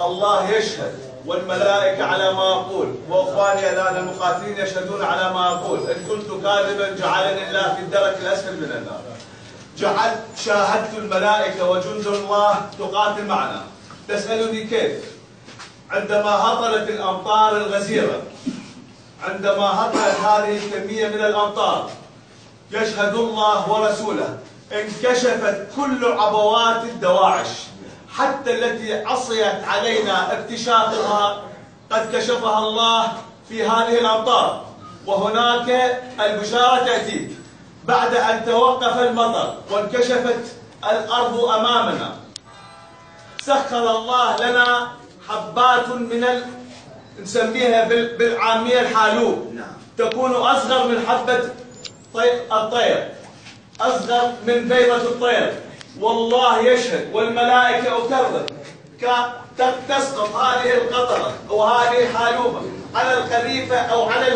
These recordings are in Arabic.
الله يشهد والملائكة على ما أقول، وإخواني الآن المقاتلين يشهدون على ما أقول، إن كنت كاذبا جعلني الله في الدرك الأسفل من النار. شاهدت الملائكة وجند الله تقاتل معنا. تسألني كيف؟ عندما هطلت الأمطار الغزيرة، عندما هطلت هذه الكمية من الأمطار، يشهد الله ورسوله انكشفت كل عبوات الدواعش، حتى التي عصيت علينا اكتشافها قد كشفها الله في هذه الأمطار. وهناك البشارة تأتي بعد أن توقف المطر وانكشفت الأرض أمامنا. سخر الله لنا حبات من نسميها بالعامية الحالوب، تكون أصغر من حبة الطير، أصغر من بيضة الطير. والله يشهد والملائكة أكرر تسقط هذه القطرة أو هذه الحالوبة على القذيفة أو على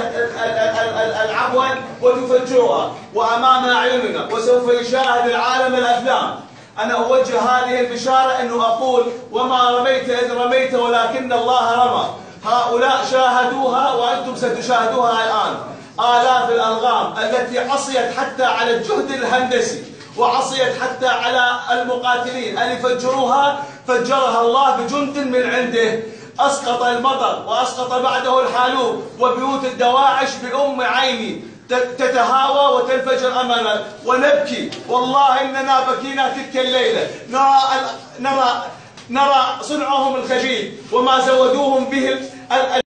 العبوة وتفجرها وأمام أعيننا، وسوف يشاهد العالم الأفلام. أنا أوجه هذه البشارة أنه أقول: وما رميت إذ رميت ولكن الله رمى. هؤلاء شاهدوها وأنتم ستشاهدوها الآن. آلاف الألغام التي عصيت حتى على الجهد الهندسي وعصيت حتى على المقاتلين أن يفجروها، فجرها الله بجند من عنده. أسقط المطر وأسقط بعده الحالوب، وبيوت الدواعش بأم عيني تتهاوى وتنفجر أمامنا ونبكي. والله إننا بكينا تلك الليلة، نرى صنعهم الخبيث وما زودوهم به